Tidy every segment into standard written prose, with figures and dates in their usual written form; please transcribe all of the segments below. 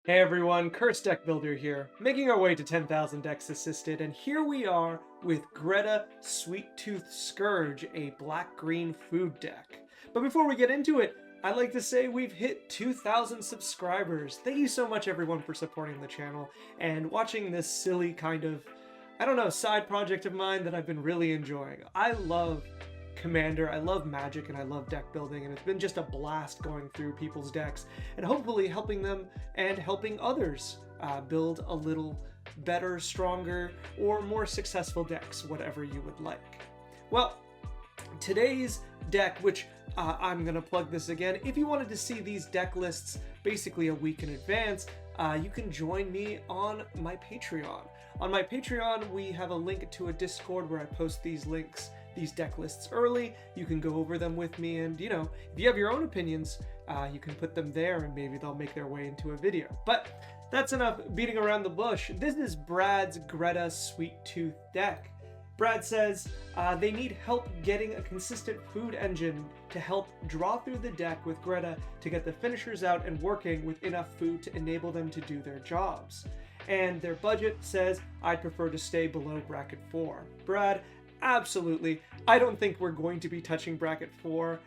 Hey everyone, Cursed Deck Builder here, making our way to 10,000 decks assisted, and here we are with Greta Sweettooth Scourge, a black-green food deck. But before we get into it, I'd like to say we've hit 2,000 subscribers. Thank you so much everyone for supporting the channel and watching this silly kind of, side project of mine that I've been really enjoying. I love Commander, I love Magic, and I love deck building, and it's been just a blast going through people's decks and hopefully helping them and helping others build a little better, stronger, or more successful decks, whatever you would like. Well, today's deck, which I'm going to plug this again, if you wanted to see these deck lists basically a week in advance, you can join me on my Patreon. On my Patreon, we have a link to a Discord where I post these deck lists early. You can go over them with me, and if you have your own opinions, you can put them there and maybe they'll make their way into a video. But that's enough beating around the bush. This is Brad's Greta Sweettooth deck. Brad says they need help getting a consistent food engine to help draw through the deck with Greta to get the finishers out and working with enough food to enable them to do their jobs. And their budget says I'd prefer to stay below bracket 4. Brad, absolutely. I don't think we're going to be touching bracket 4.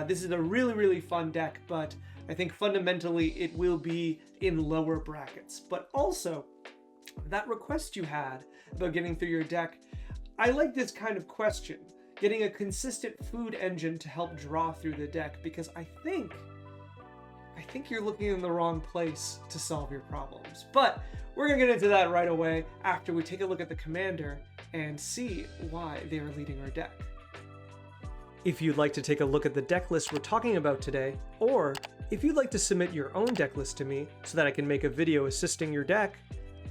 This is a really fun deck, but I think fundamentally it will be in lower brackets. But also, that request you had about getting through your deck, I like this kind of question. Getting a consistent food engine to help draw through the deck, because I think you're looking in the wrong place to solve your problems. But we're gonna get into that right away after we take a look at the commander and see why they are leading our deck. If you'd like to take a look at the deck list we're talking about today, or if you'd like to submit your own deck list to me so that I can make a video assisting your deck,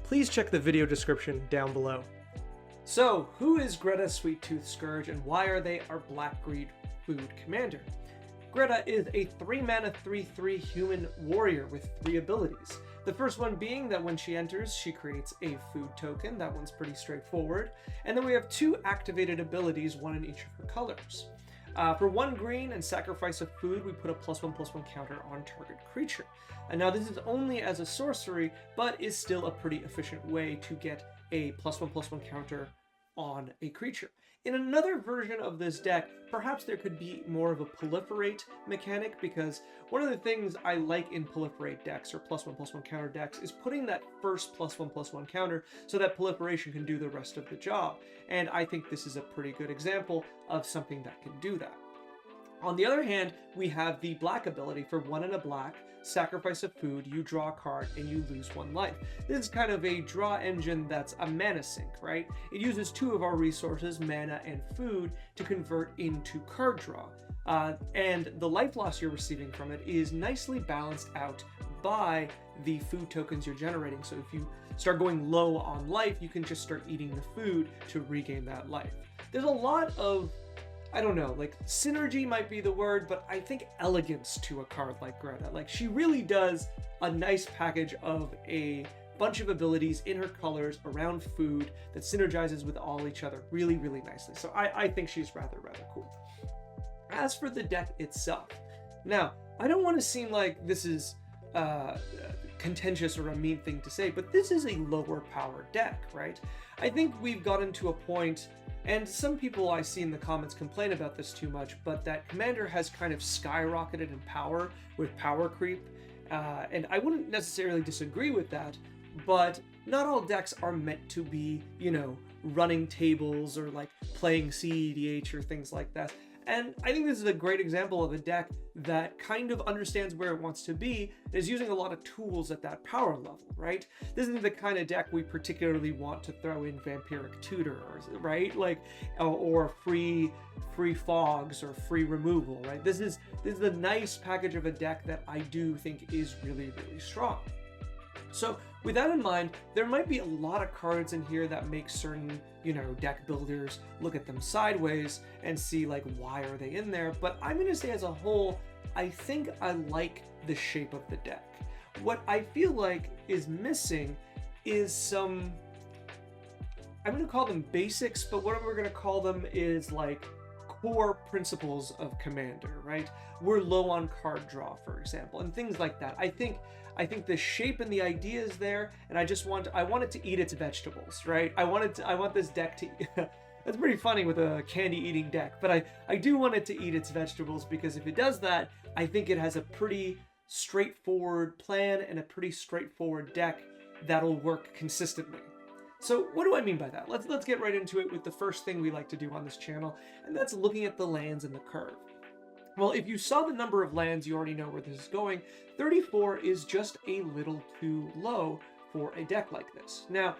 please check the video description down below. So, who is Greta Sweettooth Scourge and why are they our black-green food commander? Greta is a 3-mana 3/3 human warrior with 3 abilities. The first one being that when she enters, she creates a food token. That one's pretty straightforward. And then we have 2 activated abilities, 1 in each of her colors. For 1 green and sacrifice of food, we put a +1/+1 counter on target creature. And now this is only as a sorcery, but is still a pretty efficient way to get a +1/+1 counter on a creature. In another version of this deck, perhaps there could be more of a proliferate mechanic, because one of the things I like in proliferate decks or +1/+1 counter decks is putting that first +1/+1 counter so that proliferation can do the rest of the job. And I think this is a pretty good example of something that can do that. On the other hand, we have the black ability for 1 and a black, sacrifice of food, you draw a card, and you lose 1 life. This is kind of a draw engine that's a mana sink, right? It uses 2 of our resources, mana and food, to convert into card draw. And the life loss you're receiving from it is nicely balanced out by the food tokens you're generating. So if you start going low on life, you can just start eating the food to regain that life. There's a lot of, like synergy might be the word, but I think elegance to a card like Greta. Like, she really does a nice package of a bunch of abilities in her colors around food that synergizes with all each other really nicely. So I think she's rather cool. As for the deck itself, now, I don't want to seem like this is contentious or a mean thing to say, but this is a lower power deck, right? I think we've gotten to a point, and some people I see in the comments complain about this too much, but that Commander has kind of skyrocketed in power with power creep, and I wouldn't necessarily disagree with that, but not all decks are meant to be, running tables or like playing CEDH or things like that. And I think this is a great example of a deck that kind of understands where it wants to be and is using a lot of tools at that power level, right? This isn't the kind of deck we particularly want to throw in Vampiric Tutor, right? Like, or free fogs or free removal, right? This is a nice package of a deck that I do think is really strong. So with that in mind, there might be a lot of cards in here that make certain, deck builders look at them sideways and see like, why are they in there? But I'm going to say as a whole, I think I like the shape of the deck. What I feel like is missing is some, I'm going to call them basics, but what we're going to call them is like core principles of Commander, right? We're low on card draw, for example, and things like that. I think the shape and the idea is there, and I want it to eat its vegetables, right? I want this deck to that's pretty funny with a candy eating deck, but I do want it to eat its vegetables, because if it does that, I think it has a pretty straightforward plan and a pretty straightforward deck that'll work consistently. So what do I mean by that? Let's get right into it with the first thing we like to do on this channel, and that's looking at the lands in the curve. Well, if you saw the number of lands, you already know where this is going. 34 is just a little too low for a deck like this. Now,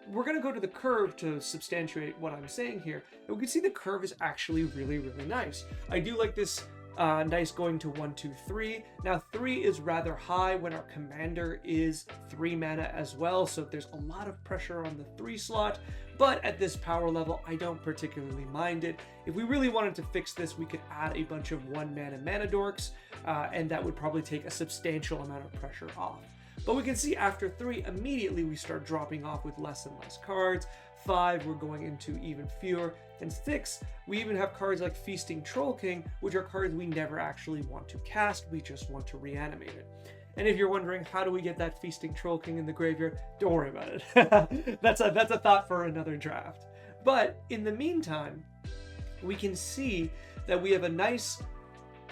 we're going to go to the curve to substantiate what I'm saying here, and we can see the curve is actually really, really nice. I do like this nice going to 1, 2, 3. Now 3 is rather high when our commander is 3 mana as well, so there's a lot of pressure on the 3 slot, but at this power level I don't particularly mind it. If we really wanted to fix this, we could add a bunch of 1 mana dorks, and that would probably take a substantial amount of pressure off. But we can see after 3, immediately we start dropping off with less and less cards. 5, we're going into even fewer. And 6, we even have cards like Feasting Troll King, which are cards we never actually want to cast, we just want to reanimate it. And if you're wondering, how do we get that Feasting Troll King in the graveyard? Don't worry about it. That's a thought for another draft. But in the meantime, we can see that we have a nice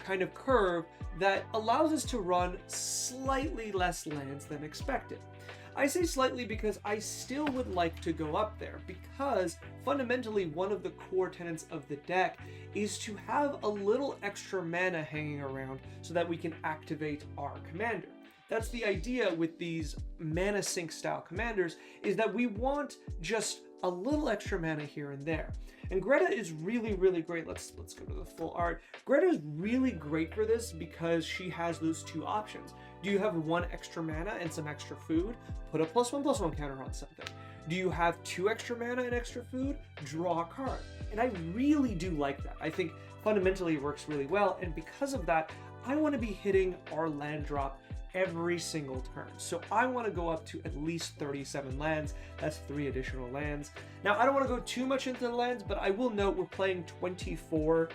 kind of curve that allows us to run slightly less lands than expected. I say slightly because I still would like to go up there, because fundamentally one of the core tenets of the deck is to have a little extra mana hanging around so that we can activate our commander. That's the idea with these mana sink style commanders, is that we want just a little extra mana here and there. And Greta is really, really great. Let's go to the full art. Greta is really great for this because she has those two options. Do you have 1 extra mana and some extra food? Put a +1/+1 counter on something. Do you have 2 extra mana and extra food? Draw a card. And I really do like that. I think fundamentally it works really well, and because of that, I want to be hitting our land drop every single turn. So I want to go up to at least 37 lands. That's 3 additional lands. Now, I don't want to go too much into the lands, but I will note we're playing 24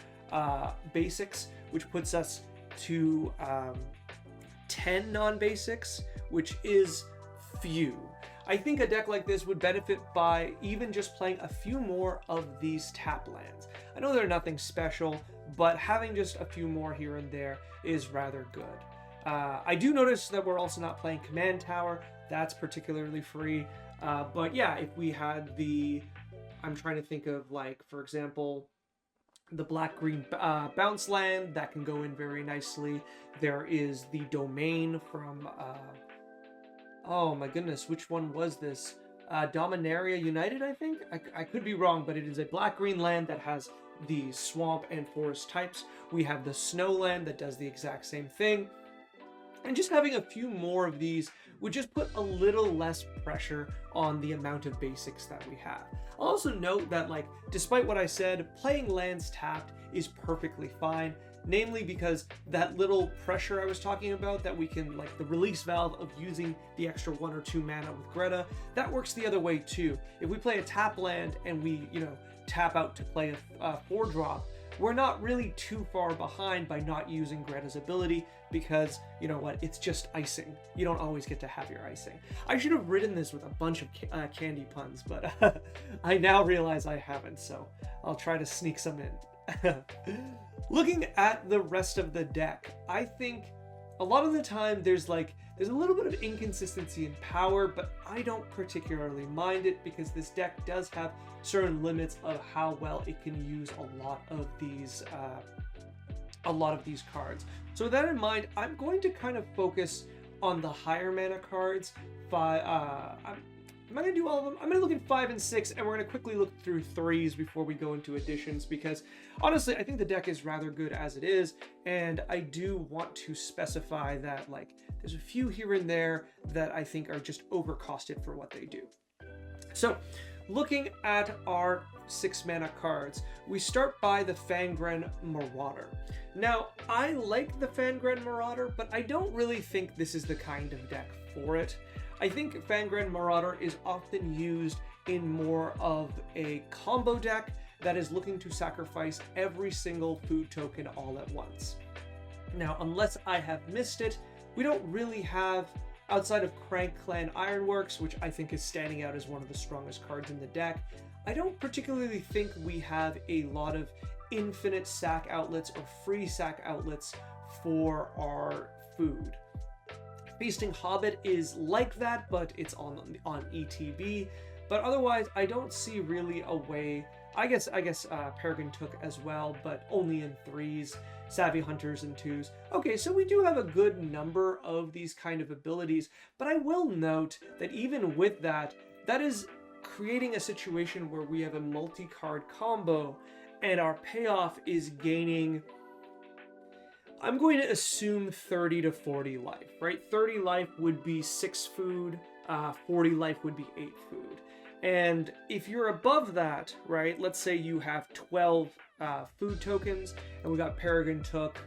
basics, which puts us to 10 non-basics, which is few. I think a deck like this would benefit by even just playing a few more of these tap lands. I know they're nothing special, but having just a few more here and there is rather good. I do notice that we're also not playing Command Tower. That's particularly free. But yeah, if we had the... I'm trying to think of, like, for example, the black-green bounce land. That can go in very nicely. There is the Domain from... oh my goodness, which one was this? Dominaria United, I think? I could be wrong, but it is a black-green land that has the swamp and forest types. We have the snow land that does the exact same thing. And just having a few more of these would just put a little less pressure on the amount of basics that we have. I'll also note that, like, despite what I said, playing lands tapped is perfectly fine, namely because that little pressure I was talking about that we can, like the release valve of using the extra 1 or 2 mana with Greta, that works the other way too. If we play a tap land and we, tap out to play a 4-drop, we're not really too far behind by not using Greta's ability, because, you know what, it's just icing. You don't always get to have your icing. I should have written this with a bunch of candy puns, but I now realize I haven't, so I'll try to sneak some in. Looking at the rest of the deck, I think a lot of the time there's a little bit of inconsistency in power, but I don't particularly mind it because this deck does have certain limits of how well it can use a lot of these cards. So with that in mind, I'm going to kind of focus on the higher mana cards. Am I going to do all of them? I'm going to look at 5 and 6, and we're going to quickly look through 3s before we go into additions, because honestly, I think the deck is rather good as it is, and I do want to specify that, like, there's a few here and there that I think are just overcosted for what they do. So, looking at our 6 mana cards, we start by the Fangren Marauder. Now, I like the Fangren Marauder, but I don't really think this is the kind of deck for it. I think Fangren Marauder is often used in more of a combo deck that is looking to sacrifice every single food token all at once. Now, unless I have missed it, we don't really have, outside of Crank Clan Ironworks, which I think is standing out as one of the strongest cards in the deck, I don't particularly think we have a lot of infinite sack outlets or free sack outlets for our food. Feasting Hobbit is like that, but it's on ETB. But otherwise, I don't see really a way. I guess Peregrine Took as well, but only in 3s. Savvy Hunters in 2s. Okay, so we do have a good number of these kind of abilities, but I will note that even with that, that is creating a situation where we have a multi-card combo, and our payoff is gaining, I'm going to assume 30 to 40 life, right? 30 life would be 6 food, 40 life would be 8 food. And if you're above that, right, let's say you have 12 food tokens, and we got Peregrine Took,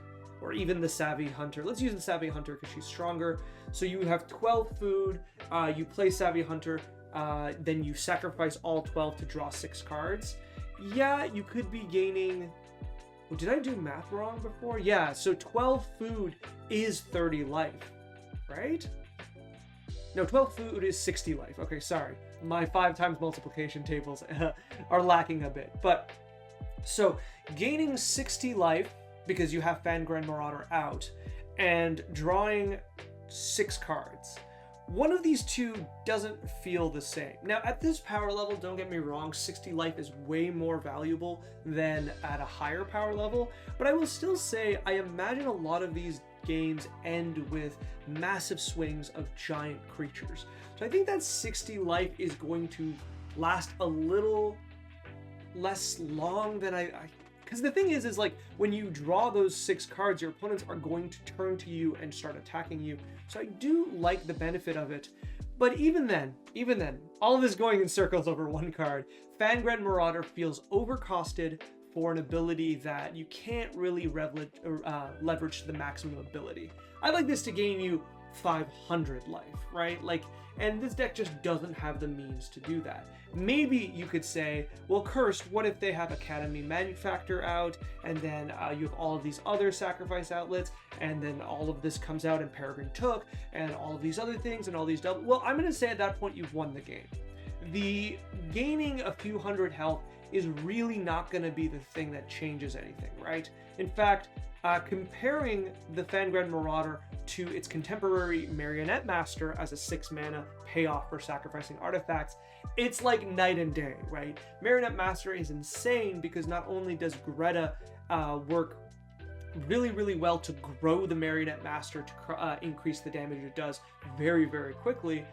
or even the Savvy Hunter. Let's use the Savvy Hunter because she's stronger. So you have 12 food, you play Savvy Hunter, then you sacrifice all 12 to draw 6 cards. Yeah, you could be gaining... Oh, did I do math wrong before? Yeah, so 12 food is 30 life, right? No, 12 food is 60 life. Okay, sorry. My 5 times multiplication tables are lacking a bit. But, so, gaining 60 life, because you have Fangren Marauder out, and drawing 6 cards. One of these two doesn't feel the same. Now, at this power level, don't get me wrong, 60 life is way more valuable than at a higher power level, but I will still say I imagine a lot of these games end with massive swings of giant creatures. So I think that 60 life is going to last a little less long than because the thing is like when you draw those 6 cards, your opponents are going to turn to you and start attacking you. So I do like the benefit of it. But even then, all of this going in circles over one card, Fangren Marauder feels overcosted for an ability that you can't really leverage to the maximum ability. I'd like this to gain you 500 life, right? Like, and this deck just doesn't have the means to do that. Maybe you could say, well, Cursed, what if they have Academy Manufactor out, and then you have all of these other sacrifice outlets, and then all of this comes out and Peregrine Took, and all of these other things, and all these double... Well, I'm going to say at that point you've won the game. The gaining a few hundred health is really not going to be the thing that changes anything, right? In fact, comparing the Fangren Marauder to its contemporary Marionette Master as a 6 mana payoff for sacrificing artifacts, it's like night and day, right? Marionette Master is insane because not only does Greta work really, really well to grow the Marionette Master to increase the damage it does very, very quickly,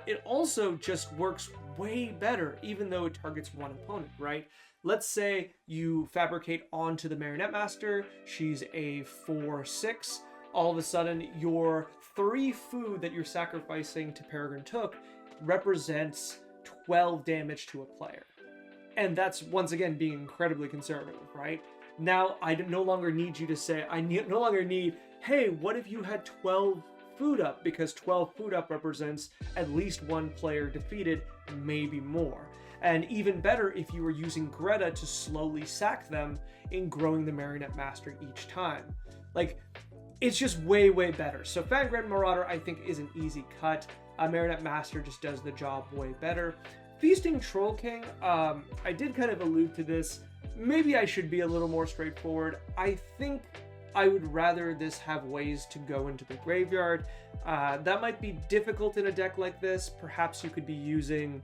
it also just works way better, even though it targets one opponent, right? Let's say you fabricate onto the Marionette Master, she's a 4/6, all of a sudden your 3 food that you're sacrificing to Peregrine Took represents 12 damage to a player. And that's, once again, being incredibly conservative, right? Now, I no longer need you to say, no longer need, hey, what if you had 12 food up? Because 12 food up represents at least 1 player defeated, maybe more. And even better if you were using Greta to slowly sack them in growing the Marionette Master each time. Like, it's just way, way better. So Fangren Marauder, I think, is an easy cut. Marionette Master just does the job way better. Feasting Troll King, I did kind of allude to this. Maybe I should be a little more straightforward. I think I would rather this have ways to go into the graveyard. That might be difficult in a deck like this. Perhaps you could be using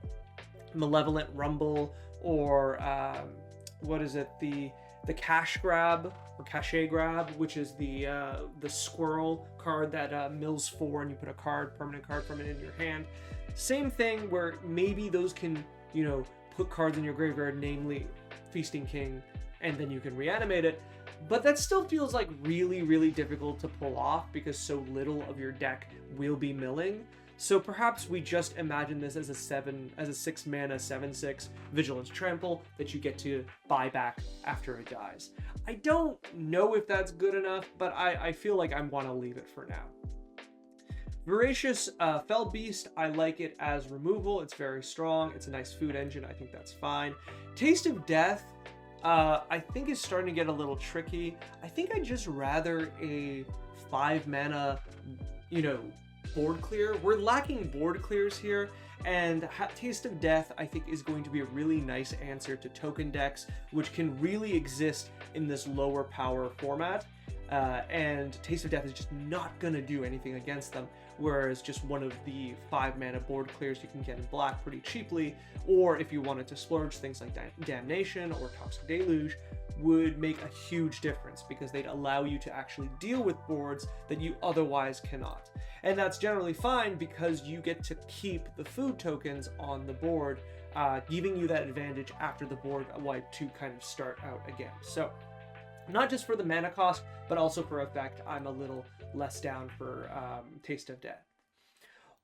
Malevolent Rumble or what is it, the Cash Grab or Cache Grab, which is the squirrel card that mills 4 and you put a permanent card from it in your hand. Same thing where maybe those can, you know, put cards in your graveyard, namely Feasting King, and then you can reanimate it. But that still feels like really, really difficult to pull off because so little of your deck will be milling. So perhaps we just imagine this as a 6 mana 7/6 Vigilance Trample that you get to buy back after it dies. I don't know if that's good enough, but I feel like I want to leave it for now. Voracious Fell Beast, I like it as removal. It's very strong. It's a nice food engine. I think that's fine. Taste of Death, I think is starting to get a little tricky. I think I'd just rather a 5 mana, board clear. We're lacking board clears here, and Taste of Death, I think, is going to be a really nice answer to token decks, which can really exist in this lower power format. And Taste of Death is just not going to do anything against them, whereas just one of the 5 mana board clears you can get in black pretty cheaply, or if you wanted to splurge, things like Damnation or Toxic Deluge would make a huge difference because they'd allow you to actually deal with boards that you otherwise cannot. And that's generally fine because you get to keep the food tokens on the board, giving you that advantage after the board wipe to kind of start out again. So not just for the mana cost, but also for effect, I'm a little less down for Taste of Death.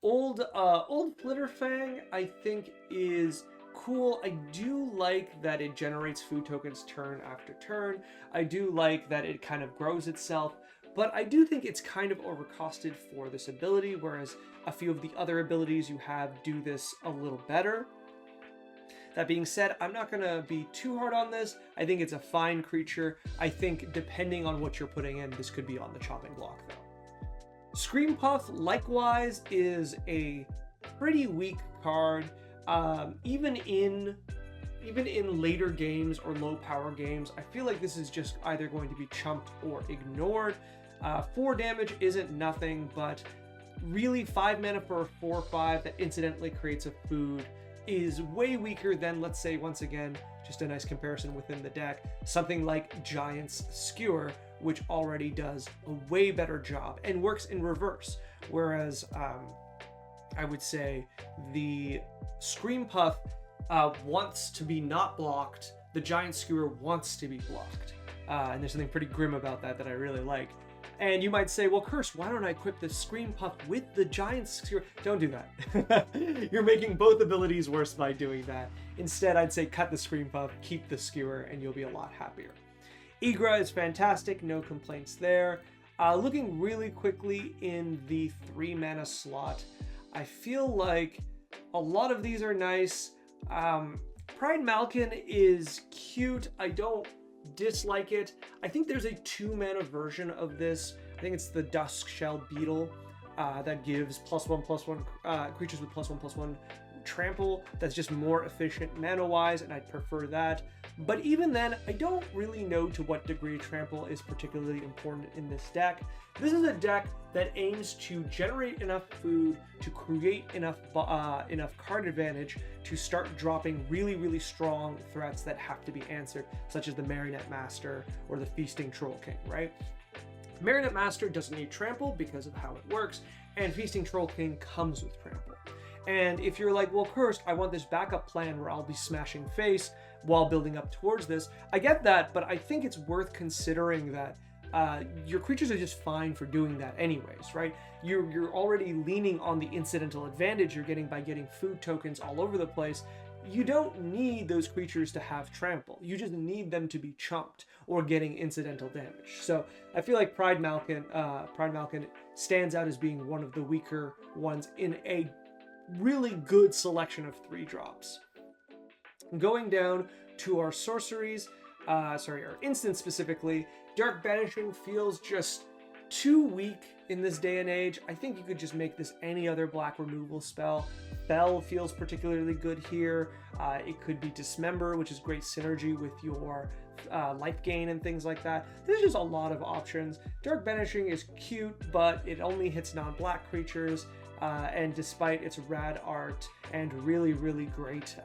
Old Flitterfang, I think, is cool. I do like that it generates food tokens turn after turn. I do like that it kind of grows itself, but I do think it's kind of overcosted for this ability, whereas a few of the other abilities you have do this a little better. That being said, I'm not going to be too hard on this. I think it's a fine creature. I think depending on what you're putting in, this could be on the chopping block though. Scream Puff, likewise, is a pretty weak card. Even in later games or low power games, I feel like this is just either going to be chumped or ignored. 4 damage isn't nothing, but really 5 mana for a 4/5 that incidentally creates a food is way weaker than, let's say, once again, just a nice comparison within the deck, something like Giant's Skewer, which already does a way better job and works in reverse. Whereas I would say the Scream Puff wants to be not blocked, the Giant Skewer wants to be blocked. And there's something pretty grim about that I really like. And you might say, well, Curse, why don't I equip the Scream Puff with the Giant Skewer? Don't do that. You're making both abilities worse by doing that. Instead, I'd say cut the Scream Puff, keep the Skewer, and you'll be a lot happier. Igra is fantastic, no complaints there. Looking really quickly in the 3 mana slot, I feel like a lot of these are nice. Pride Malkin is cute. I don't dislike it. I think there's a 2 mana version of this. I think it's the Duskshell Beetle that gives +1/+1 creatures with +1/+1 trample. That's just more efficient mana wise, and I'd prefer that. But even then, I don't really know to what degree trample is particularly important in this deck. This is a deck that aims to generate enough food to create enough card advantage to start dropping really strong threats that have to be answered, such as the Marionette Master or the Feasting Troll King, right? Marionette Master doesn't need trample because of how it works, and Feasting Troll King comes with trample. And if you're like, well, Cursed, I want this backup plan where I'll be smashing face while building up towards this, I get that, but I think it's worth considering that your creatures are just fine for doing that anyways, right? You're already leaning on the incidental advantage you're getting by getting food tokens all over the place. You don't need those creatures to have trample. You just need them to be chumped or getting incidental damage. So I feel like Pride Malkin stands out as being one of the weaker ones in a really good selection of 3-drops. Going down to our sorceries, our instants specifically, Dark Banishing feels just too weak in this day and age. I think you could just make this any other black removal spell. Fell feels particularly good here. It could be Dismember, which is great synergy with your life gain and things like that. There's just a lot of options. Dark Banishing is cute, but it only hits non-black creatures. And despite its rad art and really great,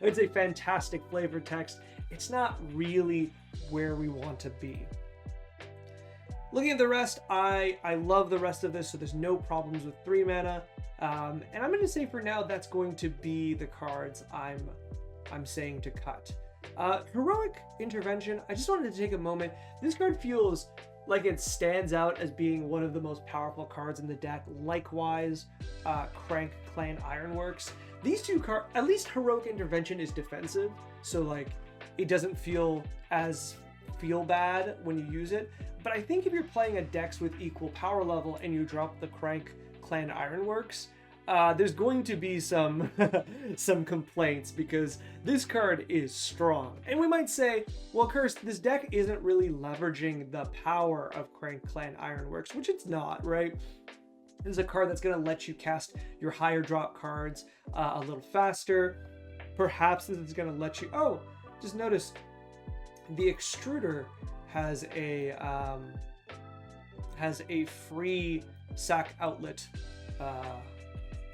it's a fantastic flavor text, it's not really where we want to be. Looking at the rest, I love the rest of this, so there's no problems with 3 mana. And I'm going to say for now that's going to be the cards I'm saying to cut. Heroic Intervention, I just wanted to take a moment. This card feels like it stands out as being one of the most powerful cards in the deck. Likewise, Crank Clan Ironworks. These two cards, at least Heroic Intervention is defensive, so like it doesn't feel bad when you use it. But I think if you're playing a dex with equal power level and you drop the Crank Clan Ironworks, there's going to be some some complaints because this card is strong. And we might say, well, Curse, this deck isn't really leveraging the power of Clan Ironworks, which it's not, right? This is a card that's going to let you cast your higher drop cards a little faster. Perhaps this is going to let you... Oh, just notice the Extruder has a free sack outlet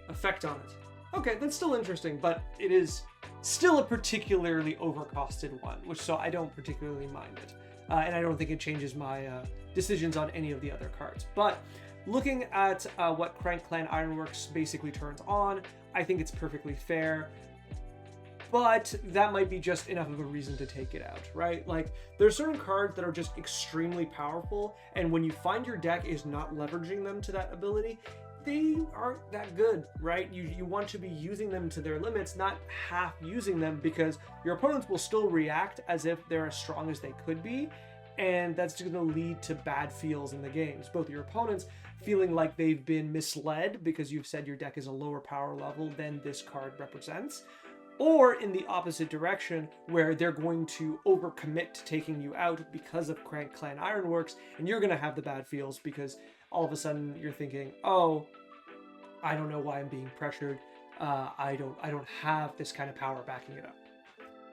effect on it. Okay, that's still interesting, but it is still a particularly overcosted one, which so I don't particularly mind it. And I don't think it changes my decisions on any of the other cards. But looking at what Clan Ironworks basically turns on, I think it's perfectly fair. But that might be just enough of a reason to take it out, right? Like, there are certain cards that are just extremely powerful, and when you find your deck is not leveraging them to that ability, they aren't that good, right? You want to be using them to their limits, not half using them, because your opponents will still react as if they're as strong as they could be, and that's going to lead to bad feels in the games. Both your opponents feeling like they've been misled because you've said your deck is a lower power level than this card represents, or in the opposite direction, where they're going to overcommit to taking you out because of Clan Ironworks, and you're going to have the bad feels because all of a sudden you're thinking, oh, I don't know why I'm being pressured. I don't have this kind of power backing it up.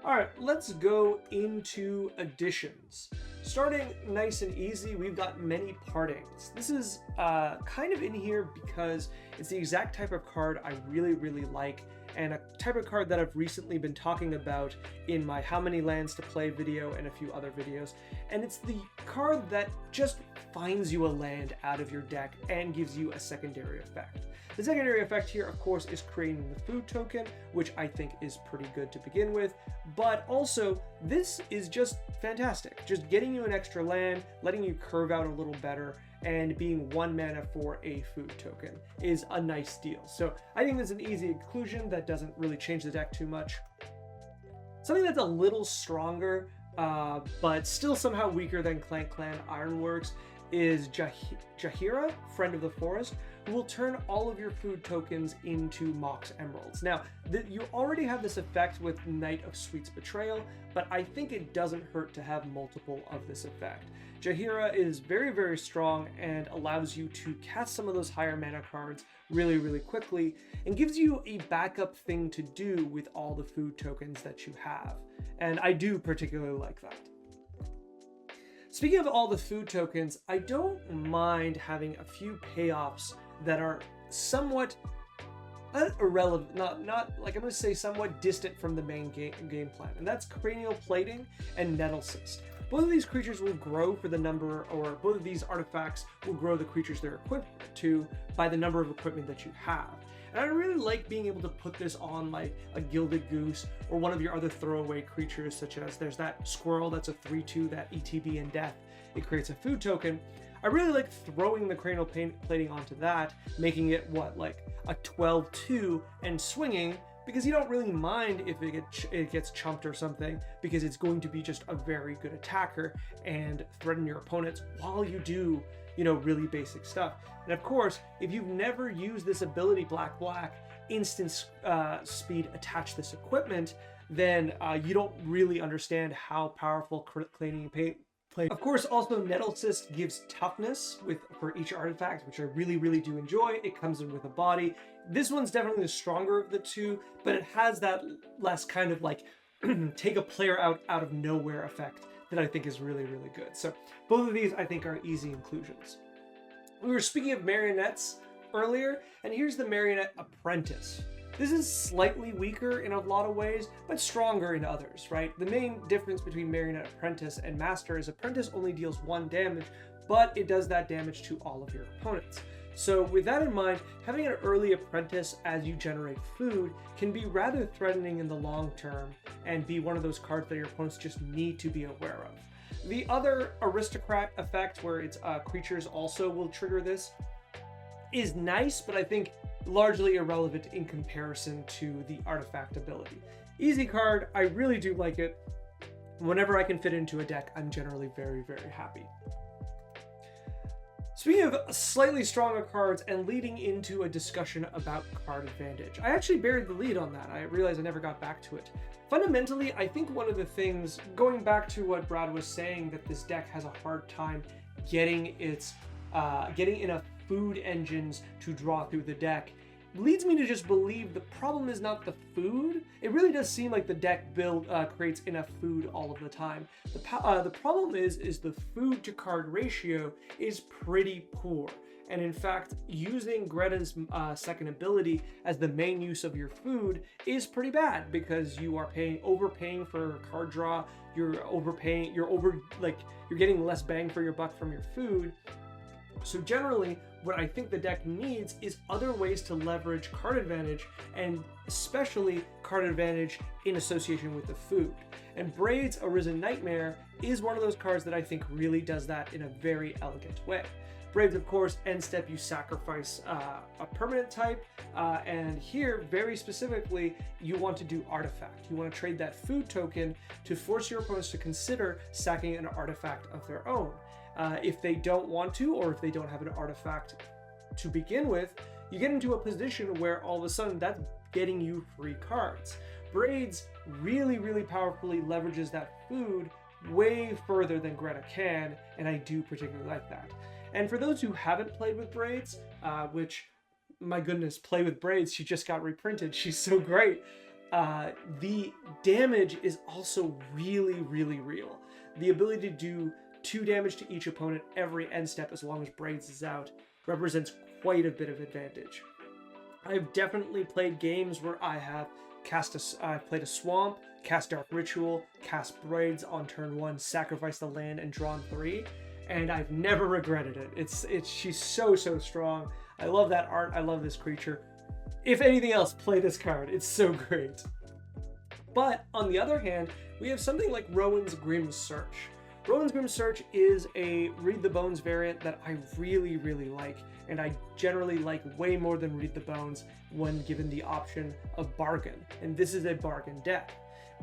All right, let's go into additions. Starting nice and easy, we've got Many Partings. This is kind of in here because it's the exact type of card I really, really like, and a type of card that I've recently been talking about in my How Many Lands to Play video and a few other videos. And it's the card that just finds you a land out of your deck and gives you a secondary effect. The secondary effect here, of course, is creating the food token, which I think is pretty good to begin with, but also this is just fantastic. Just getting you an extra land, letting you curve out a little better, and being 1 mana for a food token is a nice deal. So I think it's an easy inclusion that doesn't really change the deck too much. Something that's a little stronger, but still somehow weaker than Clan Ironworks is Jaheira, Friend of the Forest, who will turn all of your food tokens into Mox Emeralds. Now, you already have this effect with Knight of Sweet's Betrayal, but I think it doesn't hurt to have multiple of this effect. Jaheira is very, very strong and allows you to cast some of those higher mana cards really, really quickly, and gives you a backup thing to do with all the food tokens that you have. And I do particularly like that. Speaking of all the food tokens, I don't mind having a few payoffs that are somewhat irrelevant, not like I'm going to say somewhat distant from the main game plan, and that's Cranial Plating and Nettle Cyst. Both of these creatures will grow for the number, or both of these artifacts will grow the creatures they're equipped to by the number of equipment that you have. And I really like being able to put this on like a Gilded Goose or one of your other throwaway creatures, such as there's that squirrel that's a 3/2 that ETB in death. It creates a food token. I really like throwing the Cranial Plating onto that, making it what, like a 12/2 and swinging, because you don't really mind if it gets chumped or something, because it's going to be just a very good attacker and threaten your opponents while you do, you know, really basic stuff. And of course, if you've never used this ability, Black, instant speed attach this equipment, then you don't really understand how powerful Cranial Plating. Of course, also Nettle Cyst gives toughness for each artifact, which I really, really do enjoy. It comes in with a body. This one's definitely the stronger of the two, but it has that less kind of like take a player out of nowhere effect that I think is really, really good. So both of these I think are easy inclusions. We were speaking of marionettes earlier, and here's the Marionette Apprentice. This is slightly weaker in a lot of ways, but stronger in others, right? The main difference between Marionette Apprentice and Master is Apprentice only deals 1 damage, but it does that damage to all of your opponents. So with that in mind, having an early Apprentice as you generate food can be rather threatening in the long term and be one of those cards that your opponents just need to be aware of. The other Aristocrat effect, where it's creatures also will trigger this, is nice, but I think largely irrelevant in comparison to the artifact ability. Easy card, I really do like it. Whenever I can fit into a deck, I'm generally very, very happy. Speaking of slightly stronger cards and leading into a discussion about card advantage, I actually buried the lead on that. I realized I never got back to it. Fundamentally, I think one of the things, going back to what Brad was saying, that this deck has a hard time getting enough food engines to draw through the deck, leads me to just believe the problem is not the food. It really does seem like the deck build creates enough food all of the time. The problem is the food to card ratio is pretty poor. And in fact, using Greta's second ability as the main use of your food is pretty bad, because you are overpaying for card draw. You're getting less bang for your buck from your food. So generally, what I think the deck needs is other ways to leverage card advantage, and especially card advantage in association with the food. And Braid's Arisen Nightmare is one of those cards that I think really does that in a very elegant way. Braids, of course, end step you sacrifice a permanent type, and here, very specifically, you want to do artifact. You want to trade that food token to force your opponents to consider sacking an artifact of their own. If they don't want to, or if they don't have an artifact to begin with, you get into a position where all of a sudden that's getting you free cards. Braids really, really powerfully leverages that food way further than Greta can, and I do particularly like that. And for those who haven't played with Braids, which, my goodness, play with Braids, she just got reprinted, she's so great. The damage is also really, really real. The ability to do 2 damage to each opponent every end step as long as Braids is out represents quite a bit of advantage. I've definitely played games where I have I've played a Swamp, cast Dark Ritual, cast Braids on turn 1, sacrifice the land, and drawn 3, and I've never regretted it. She's so strong. I love that art. I love this creature. If anything else, play this card. It's so great. But on the other hand, we have something like Rowan's Grim Search. Rowan's Grim Search is a Read the Bones variant that I really, really like, and I generally like way more than Read the Bones when given the option of bargain, and this is a bargain deck.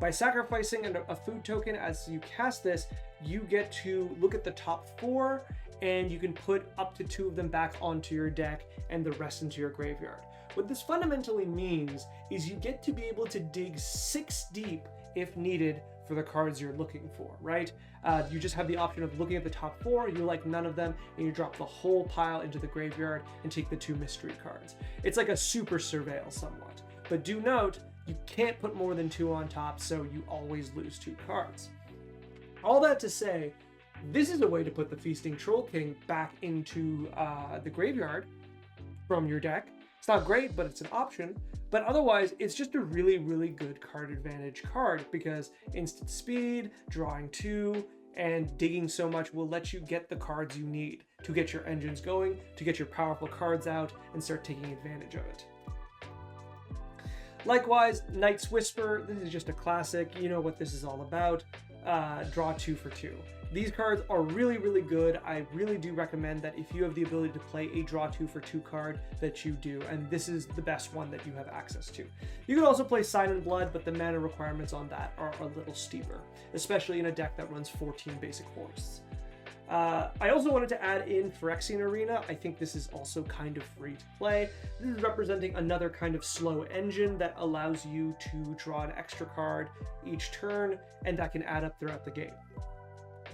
By sacrificing a food token as you cast this, you get to look at the top 4, and you can put up to 2 of them back onto your deck and the rest into your graveyard. What this fundamentally means is you get to be able to dig 6 deep if needed for the cards you're looking for, right? You just have the option of looking at the top 4, you like none of them, and you drop the whole pile into the graveyard and take the 2 mystery cards. It's like a super surveil somewhat. But do note, you can't put more than 2 on top, so you always lose 2 cards. All that to say, this is a way to put the Feasting Troll King back into the graveyard from your deck. It's not great, but it's an option. But otherwise, it's just a really, really good card advantage card, because instant speed, drawing 2, and digging so much will let you get the cards you need to get your engines going, to get your powerful cards out, and start taking advantage of it. Likewise, Night's Whisper, this is just a classic. You know what this is all about. Draw 2 for 2. These cards are really, really good. I really do recommend that if you have the ability to play a draw 2 for 2 card, that you do, and this is the best one that you have access to. You can also play Sign in Blood, but the mana requirements on that are a little steeper, especially in a deck that runs 14 basic forests. I also wanted to add in Phyrexian Arena. I think this is also kind of free to play. This is representing another kind of slow engine that allows you to draw an extra card each turn, and that can add up throughout the game.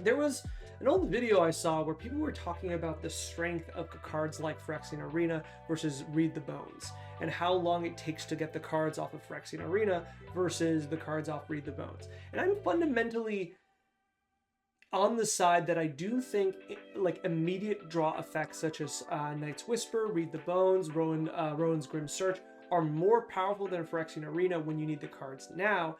There was an old video I saw where people were talking about the strength of cards like Phyrexian Arena versus Read the Bones, and how long it takes to get the cards off of Phyrexian Arena versus the cards off Read the Bones. And I'm fundamentally on the side that I do think like immediate draw effects such as Night's Whisper, Read the Bones, Rowan's Grim Search are more powerful than Phyrexian Arena when you need the cards now,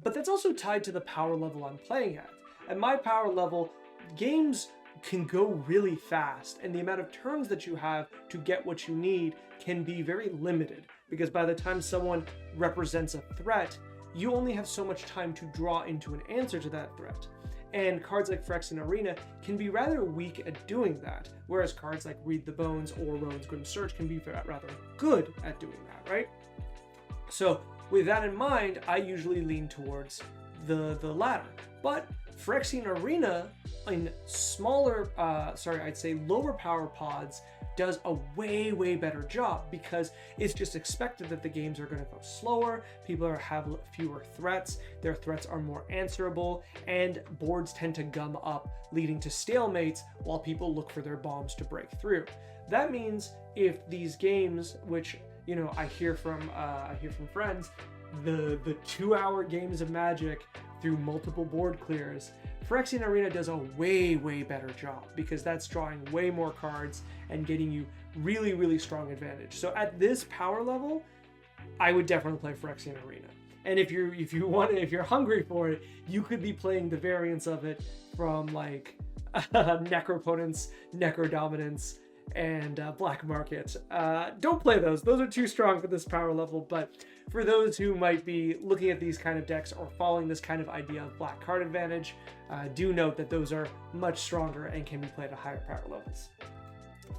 but that's also tied to the power level I'm playing at. At my power level, games can go really fast, and the amount of turns that you have to get what you need can be very limited, because by the time someone represents a threat, you only have so much time to draw into an answer to that threat. And cards like Phyrexian Arena can be rather weak at doing that, whereas cards like Read the Bones or Rowan's Grim Search can be rather good at doing that, right? So with that in mind, I usually lean towards the latter. But Phyrexian Arena in smaller, I'd say lower power pods does a way better job, because it's just expected that the games are going to go slower, people have fewer threats, their threats are more answerable, and boards tend to gum up, leading to stalemates while people look for their bombs to break through. That means if these games, which, you know, I hear from friends, the 2-hour games of Magic through multiple board clears, Phyrexian Arena does a way better job, because that's drawing way more cards and getting you really strong advantage. So at this power level, I would definitely play Phyrexian Arena. And if you're hungry for it, you could be playing the variants of it from like Necropotence, Necrodominance, and Black Market. Don't play those. Those are too strong for this power level, but for those who might be looking at these kind of decks or following this kind of idea of black card advantage, do note that those are much stronger and can be played at higher power levels.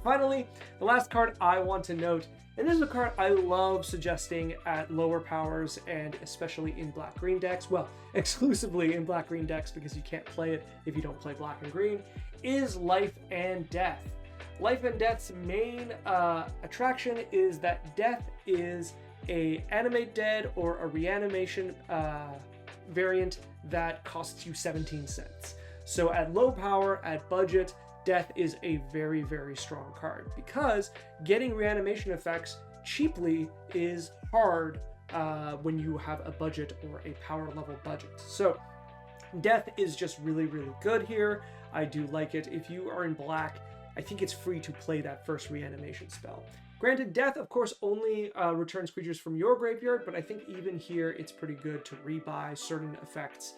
Finally, the last card I want to note, and this is a card I love suggesting at lower powers and especially in black-green decks, well, exclusively in black-green decks because you can't play it if you don't play black and green, is Life and Death. Life and Death's main attraction is that Death is a Animate Dead or a Reanimation variant that costs you 17 cents. So at low power, at budget, Death is a very strong card, because getting Reanimation effects cheaply is hard when you have a budget or a power level budget. So Death is just really good here. I do like it. If you are in black, I think it's free to play that first Reanimation spell. Granted, Death, of course, only returns creatures from your graveyard, but I think even here it's pretty good to rebuy certain effects,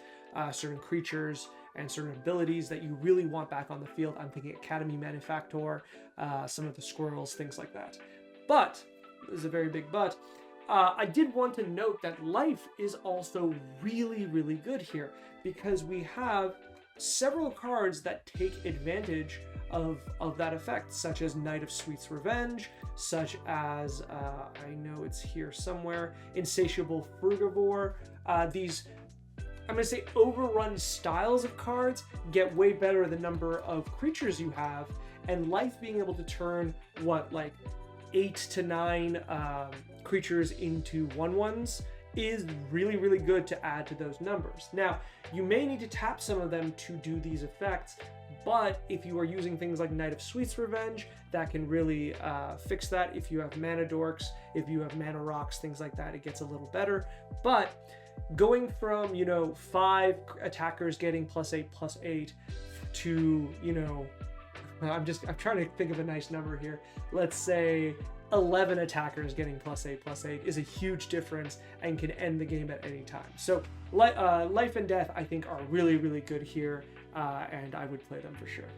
certain creatures, and certain abilities that you really want back on the field. I'm thinking Academy Manufactor, some of the squirrels, things like that. But, this is a very big but, I did want to note that Life is also really good here, because we have several cards that take advantage of that effect, such as Knight of Sweet's Revenge, such as, I know it's here somewhere, Insatiable Frugivore. These, I'm going to say, overrun styles of cards get way better the number of creatures you have, and Life being able to turn, like 8 to 9 creatures into 1/1s is really good to add to those numbers. Now, you may need to tap some of them to do these effects, but if you are using things like Knight of Sweet's Revenge, that can really fix that. If you have Mana Dorks, if you have Mana Rocks, things like that, it gets a little better. But going from, 5 attackers getting +8/+8 to, I'm trying to think of a nice number here. Let's say 11 attackers getting +8/+8 is a huge difference and can end the game at any time. So Life and Death, I think, are really good here, and I would play them for sure.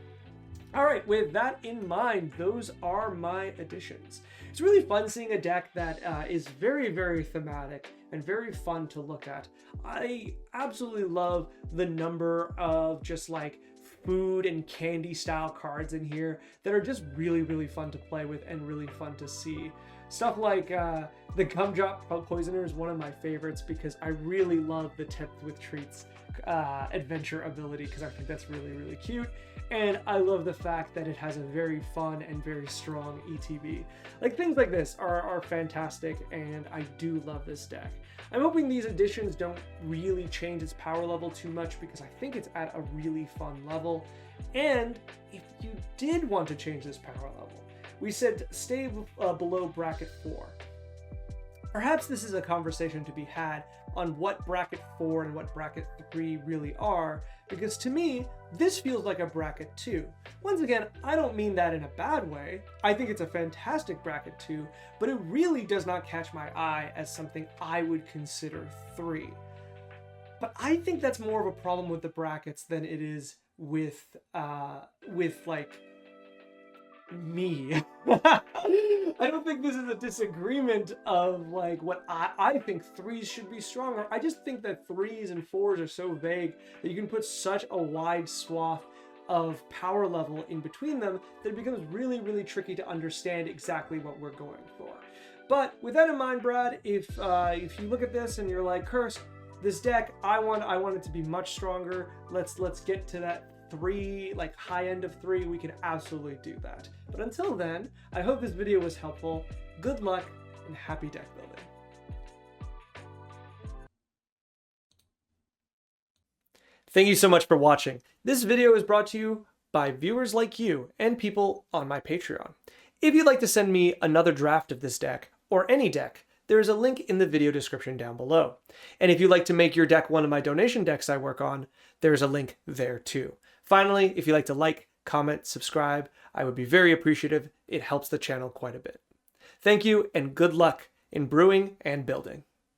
All right, with that in mind, those are my additions. It's really fun seeing a deck that is very thematic and very fun to look at. I absolutely love the number of just like food and candy style cards in here that are just really fun to play with and really fun to see. Stuff like the Gumdrop Poisoner is one of my favorites, because I really love the Tipped with Treats adventure ability, because I think that's really cute, and I love the fact that it has a very fun and very strong ETB. Like, things like this are fantastic, and I do love this deck. I'm hoping these additions don't really change its power level too much, because I think it's at a really fun level. And if you did want to change this power level, we said stay below bracket 4. Perhaps this is a conversation to be had on what bracket 4 and what bracket 3 really are, because to me, this feels like a bracket 2. Once again, I don't mean that in a bad way. I think it's a fantastic bracket 2, but it really does not catch my eye as something I would consider 3. But I think that's more of a problem with the brackets than it is with like me. I don't think this is a disagreement of like what I think 3s should be stronger. I just think that 3s and 4s are so vague that you can put such a wide swath of power level in between them that it becomes really tricky to understand exactly what we're going for. But with that in mind, Brad, if you look at this and you're like, Curse, This deck, I want it to be much stronger. Let's get to that 3, like high end of 3. We can absolutely do that. But until then, I hope this video was helpful. Good luck and happy deck building. Thank you so much for watching. This video is brought to you by viewers like you and people on my Patreon. If you'd like to send me another draft of this deck, or any deck, there is a link in the video description down below. And if you'd like to make your deck one of my donation decks I work on, there is a link there too. Finally, if you'd like to like, comment, subscribe, I would be very appreciative. It helps the channel quite a bit. Thank you and good luck in brewing and building.